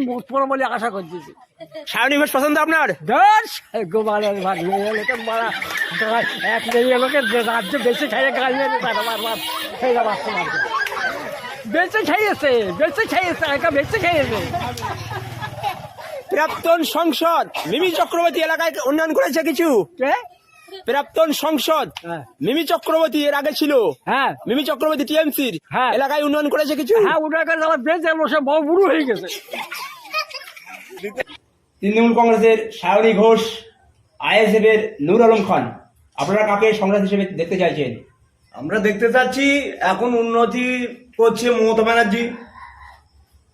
Vote পড়ো বলে আশা করতেছি। সায়নী ঘোষ পছন্দ আপনার? দশ গোপালের ভাগ নিয়ে এলো তো মারা এক নিয়ে এলোকে রাজ্য বেঁচে খাইয়ে গাল মেরে বারবার সেই বাঁচতে পারবে। বেঁচে খাইয়েছে একা বেঁচে খাইয়েছে। প্রাক্তন সংসদ মিমি চক্রবর্তী এলাকায় উন্নয়ন করেছে কিছু? কে? প্রাক্তন সংসদ মিমি চক্রবর্তী এর আগে ছিল। হ্যাঁ, মিমি চক্রবর্তী টিএমসির এলাকায় উন্নয়ন করেছে কিছু? হ্যাঁ, উন্নয়ন করে আমার বেঁচে বসে বড় বুড়ো হয়ে গেছে। তৃণমূল কংগ্রেসের সায়নী ঘোষ, আইএসএফ এর নূর আলম খান, আপনারা কাকে সংসদ হিসেবে দেখতে চাইছেন? আমরা দেখতে চাচ্ছি এখন উন্নতি করছে মমতা ব্যানার্জি,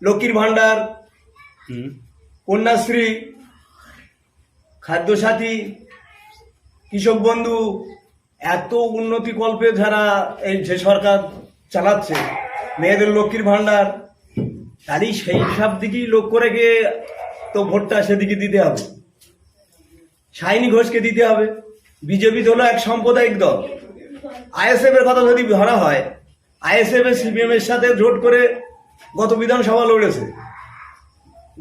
লক্ষ্মীর ভান্ডার, কন্যাশ্রী, খাদ্যসাথী, কৃষক বন্ধু, এত উন্নতি কল্পে যারা এই যে সরকার চালাচ্ছে, মেয়েদের লক্ষ্মীর ভান্ডার, তারই সেই সব দিকেই লক্ষ্য রেখে তো ভোটটা সেদিকে দিতে হবে। সায়নী ঘোষকে দিতে হবে। বিজেপি হলো এক সাম্প্রদায়িক দল। আইএসএফ এর কথা যদি ধরা হয়, আইএসএফ এর সিপিএম এর সাথে জোট করে গত বিধানসভা লড়েছে।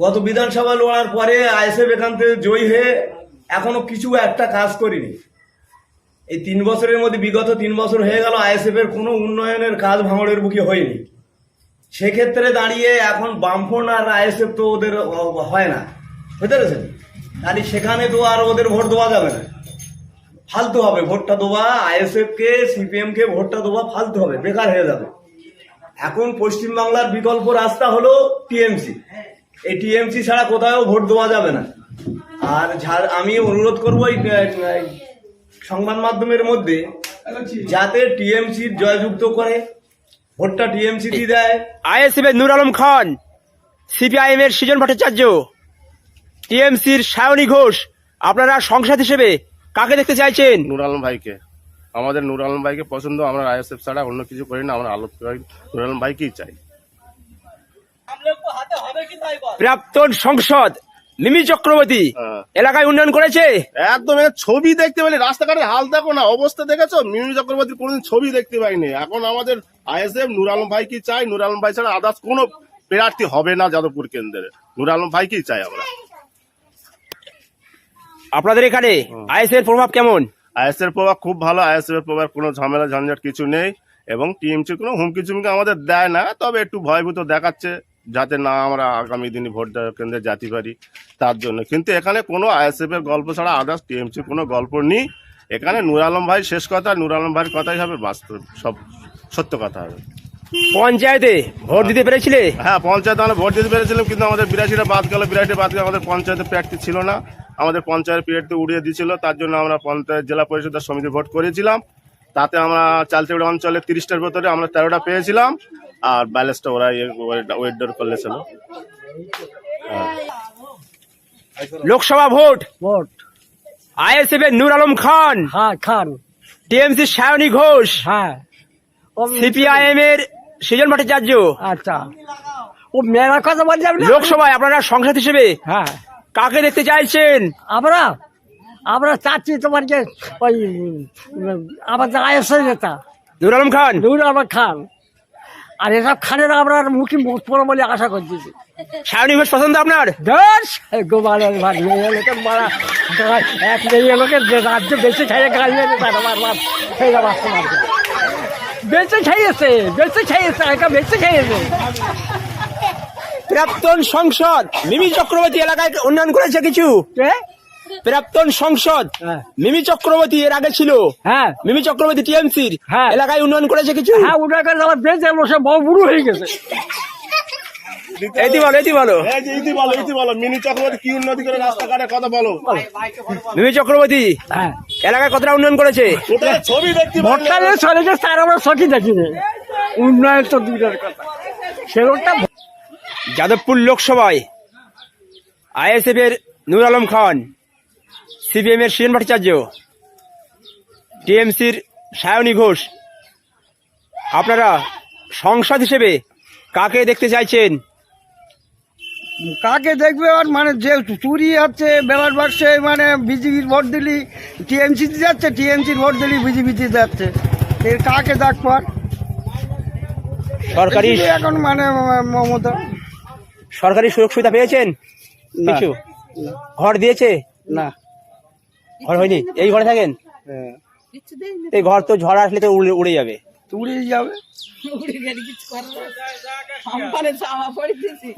গত বিধানসভা লড়ার পরে আইএসএফ এখান থেকে জয়ী হয়ে এখনো কিছু একটা কাজ করেনি। এই 3 বছরের মধ্যে বিগত 3 বছর হয়ে গেল আইএসএফ এর কোনো উন্নয়নের কাজ ভাঙড়ের বুকে হয়নি। সেক্ষেত্রে দাঁড়িয়ে এখন বামফ্রন্ট আর আইএসএফ তো ওদের হয় না, বুঝতে পেরেছেন? তাহলে সেখানে তো আর ওদের ভোট দেওয়া যাবে না, ফালতু হবে ভোটটা দেওয়া। আইএসএফ কে সিপিএম কে ভোটটা দেওয়া ফালতু হবে, বেকার হয়ে যাবে। এখন পশ্চিমবাংলার বিকল্প রাস্তা হলো টিএমসি। এই টিএমসি ছাড়া কোথাও ভোট দেওয়া যাবে না। আর আমি অনুরোধ করবো এই সংবাদ মাধ্যমের মধ্যে যাতে টিএমসি জয়যুক্ত করে, ভোটটা টিএমসি দিয়ে দেয়। আইএসএফ এর নূর আলম খান, সিপিআইএম এর সৃজন ভট্টাচার্য, টিএমসির সায়নী ঘোষ, আপনারা সংসদ হিসেবে কাকে দেখতে চাইছেন? নূর আলম ভাইকে। আমাদের নূর আলম ভাইকে পছন্দ। আমরা আইএসএফ ছাড়া অন্য কিছু করি না। আমরা নূর আলম ভাইকেই চাই। প্রাক্তন সংসদ মিমি চক্রবর্তী এলাকায় উন্নয়ন করেছে একদম। ছবি দেখতে পেলে রাস্তাঘাটের হাল দেখো না, অবস্থা দেখেছো? মিমি চক্রবর্তীর কোনোদিন ছবি দেখতে পাইনি। এখন আমাদের আইএসএফ নূর আলম ভাইকে চাই। নূর আলম ভাই ছাড়া আদার্স কোনো প্রার্থী হবে না যাদবপুর কেন্দ্রে। নূর আলম ভাইকেই চাই আমরা। আপনাদের এখানে আইএসএফ এর প্রভাব কেমন? আইএসএফ এর প্রভাব খুব ভালো। আইএসএফ এর প্রভাব কোনো ঝামেলা ঝঞ্ঝাট কিছু নেই এবং টিএমসি কোনো হুমকি চুমকি আমাদের দেয় না। তবে একটু ভয়ভূত দেখাচ্ছে যাতে না আমরা আগামী দিনে ভোট কেন্দ্রে যেতে পারি, তার জন্য। কিন্তু এখানে কোনো আইএসএফ এর গল্প ছাড়া আদার্স টিএমসি কোনো গল্প নেই। এখানে নূর আলম ভাই শেষ কথা, নূর আলম ভাইয়ের কথাই হবে বাস্তব, সব সত্য কথা হবে। পঞ্চায়েতে ভোট দিতে পেরেছিলে? হ্যাঁ, পঞ্চায়েতে আমরা ভোট দিতে পেরেছিলাম, কিন্তু আমাদের 82টা বাদ গেল। 82টা বাদ গেল, আমাদের পঞ্চায়েতে প্রার্থী ছিল না। আমাদের পঞ্চায়েত পিরিয়ড উড়িয়ে দিয়েছিল, তার জন্য আমরা পঞ্চায়েত জেলা পরিষদের সমিতি ভোট করেছিলাম। তাতে আমরা চালচেড়া অঞ্চলে 30টার ভেতরে আমরা 13টা পেয়েছিলাম, আর ব্যালেন্সটা ওরা ওয়েটডোর করলেছিল। লোকসভা ভোট আইএসএফ এর নূর আলম খান, খান, টিএমসির সায়নী ঘোষ, সিপিআইএম এর সৃজন ভট্টাচার্য। আচ্ছা, ও মেলা কথা বলছে। লোকসভায় আপনারা সংসদ হিসেবে কাকে দেখতে চাইছেন? আমরা চাচ্ছি তোমার যে ওই আমাদের আইএসএফ নেতা নূর আলম খান। আর এসব খানের আমরা মুখী ভোট পড়ো বলে আশা করতেছি। সায়নী ঘোষ পছন্দ আপনার? দশ গোপালের ভাগ নিয়ে এলো তো মারা এক নিয়ে এলোকে রাজ্য বেঁচে খাইয়ে গাল মেরে বারবার সেই বাঁচতে পারবে। বেঁচে খাইয়েছে একা বেঁচে খাইয়েছে। প্রাক্তন সংসদ মিমি চক্রবর্তী এলাকায় উন্নয়ন করেছে কিছু? প্রাক্তন সংসদ মিমি চক্রবর্তী এর আগে ছিল। মিমি চক্রবর্তী টিএমসির এলাকায় উন্নয়ন করেছে কিছু? উন্নয়ন করে আমার বেঁচে বসে বড় বুড়ো হয়ে গেছে। মিমি চক্রবর্তী কি উন্নতি করে রাস্তাঘাটের কথা বলো। মিমি চক্রবর্তী এলাকায় কতটা উন্নয়ন করেছে? ছবি দেখতে তার আমরা সখী দেখিনি। উন্নয়ন তো দূরের কথা, সেরকমটা। যাদবপুর লোকসভায় আইএসএফ এর নূর আলম খান, সিপিএম এর সৃজন ভট্টাচার্য, টিএমসির সায়নী ঘোষ, আপনারা সংসদ হিসেবে কাকে দেখতে চাইছেন? কাকে দেখবে? আর মানে যে চুরি হচ্ছে ব্যালট বাক্সে, মানে বিজেপির ভোট দিলি টিএমসিতে যাচ্ছে, টিএমসির ভোট দিলি বিজেপিতে যাচ্ছে। এর কাকে দেখবো? সরকারি এখন মানে মমতা সরকারি সুযোগ সুবিধা পেয়েছেন কিছু? ঘর দিয়েছে? না। ঘর হয়নি, এই ঘরে থাকেন? এই ঘর তো ঝড় আসলে তো উড়ে যাবে। উড়েই যাবে,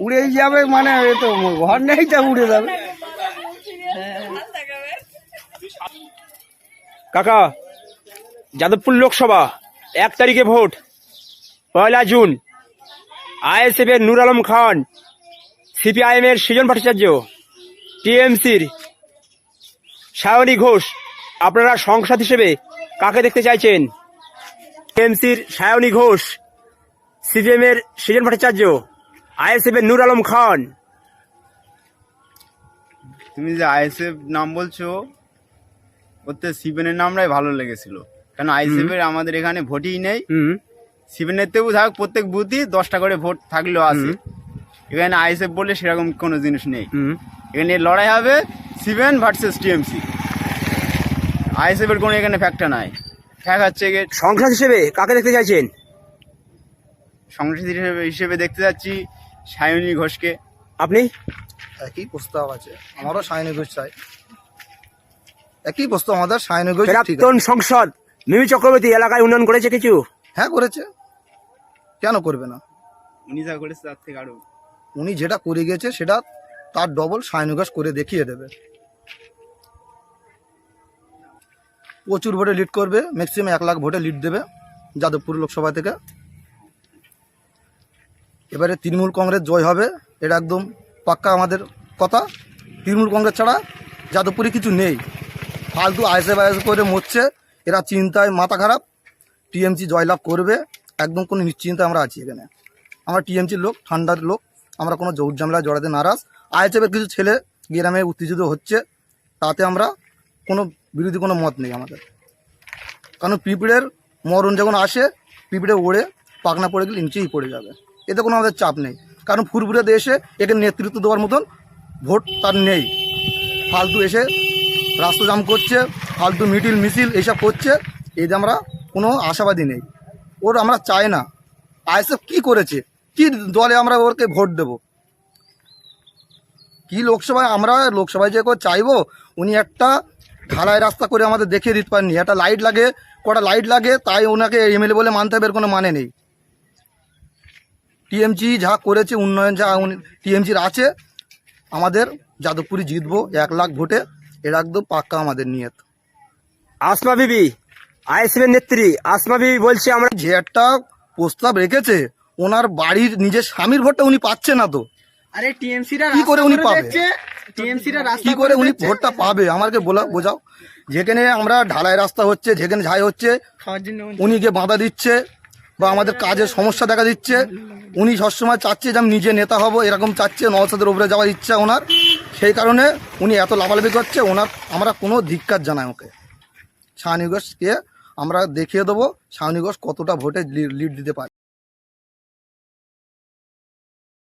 উড়েই যাবে মানে এ তো ঘর নেই, তা উড়ে যাবে। কাকা, যাদবপুর লোকসভা 1 তারিখে ভোট, 1 জুন। আইএসএফ এর নূর আলম খান, সিপিআইএম এর সৃজন ভট্টাচার্য, টিএমসির সায়নী ঘোষ। আপনারা সংসদ হিসেবে কাকে দেখতে চাইছেন? টিএমসির সায়নী ঘোষ, সিপিএম এর সৃজন ভট্টাচার্য, আইএসএফ এর নূর আলম খান। তুমি যে আইএসএফ নাম বলছো, ওতে সিবেনের নামটাই ভালো লেগেছিল, কারণ আইএসএফ এর আমাদের এখানে ভোটই নেই। সিবেনের তেও থাক, প্রত্যেক বুথই 10টা করে ভোট থাকলেও আছে। এখানে আইএসএফ বলে সেরকম কোনো জিনিস নেই। এখানে লড়াই হবে সিবেন ভার্সেস টিএমসি। আইএসএফ এর কোনো এখানে ফ্যাক্টর নাই। ফ্যাক্ট হচ্ছে সংসদ হিসেবে কাকে দেখতে চাইছেন? সংসদ হিসেবে দেখতে যাচ্ছি সায়নী ঘোষকে। আপনি? একই প্রস্তাব আছে, আমারও সায়নী ঘোষ চাই। একই প্রস্তাব আমাদের, সায়নী ঘোষ। প্রাক্তন সংসদ মিমি চক্রবর্তী এলাকায় উন্নয়ন করেছে কিছু? হ্যাঁ করেছে, কেন করবে না? উনি যা করেছে তার থেকে আরো। উনি যেটা করে গেছে সেটা তার ডবল সায়নী ঘোষ করে দেখিয়ে দেবে। প্রচুর ভোটে লিড করবে, ম্যাক্সিমাম 1 লাখ ভোটে লিড দেবে যাদবপুর লোকসভা থেকে। এবারে তৃণমূল কংগ্রেস জয় হবে, এটা একদম পাক্কা আমাদের কথা। তৃণমূল কংগ্রেস ছাড়া যাদবপুরে কিছু নেই। ফালতু আইএসএফ করে মরছে, এরা চিন্তায় মাথা খারাপ। টিএমসি জয়লাভ করবে, একদম কোনো নিশ্চিন্তে আমরা আছি এখানে। আমরা টিএমসির লোক, ঠান্ডার লোক, আমরা কোনো জৌট ঝামেলা জড়াতে নারাজ। আইএসএফের কিছু ছেলে গ্রামে উত্তেজিত হচ্ছে, তাতে আমরা কোনো বিরোধী কোনো মত নেই আমাদের। কারণ পিঁপড়ের মরণ যখন আসে, পিঁপড়ে ওড়ে পাখনা পড়ে গেলে নিচেই পড়ে যাবে, এতে কোনো আমাদের চাপ নেই। কারণ ফুরফুরে দেশে একে নেতৃত্ব দেওয়ার মতন ভোট তার নেই। ফালতু এসে রাস্তা জাম করছে, ফালতু মিছিল এইসব করছে, এতে আমরা কোনো আশাবাদী নেই। ওর আমরা চাই না। আইএসএফ কি করেছে, কি দলে আমরা ওরকে ভোট দেব? কি লোকসভায়, আমরা লোকসভায় যে চাইবো, উনি একটা ঢালাই রাস্তা করে আমাদের দেখিয়ে দিতে পারেননি। একটা লাইট লাগে, কটা লাইট লাগে, তাই ওনাকে এমএলএ বলে মানতে হবে, এর কোনো মানে নেই। টিএমসি যা করেছে, উন্নয়ন যা টিএমসির আছে, আমাদের যাদবপুরে জিতবো 1 লাখ ভোটে, এটা একদম পাক্কা আমাদের নিয়ত। আসমা বিবি, আইএসএফ এর নেত্রী আসমা বিবি বলছে, আমরা যে একটা প্রস্তাব রেখেছে, ওনার বাড়ির নিজের স্বামীর ভোটটা উনি পাচ্ছে না তো। আরে টিএমসিরা কি করে উনি পাবে? কি করে উনি ভোটটা পাবে আমাকে বোঝাও। যেখানে আমরা ঢালাই রাস্তা হচ্ছে, যেখানে ঝাই হচ্ছে, উনি গিয়ে বাধা দিচ্ছে বা আমাদের কাজের সমস্যা দেখা দিচ্ছে। উনি সবসময় চাচ্ছে যে আমি নিজে নেতা হব, এরকম চাচ্ছে, নওশাদের উপরে যাওয়ার ইচ্ছা ওনার। সেই কারণে উনি এত লাফালাফি করছে। ওনার আমরা কোনো ধিক্কার জানাই ওকে। সায়নী ঘোষকে আমরা দেখিয়ে দেবো সায়নী ঘোষ কতটা ভোটে লিড দিতে পারে।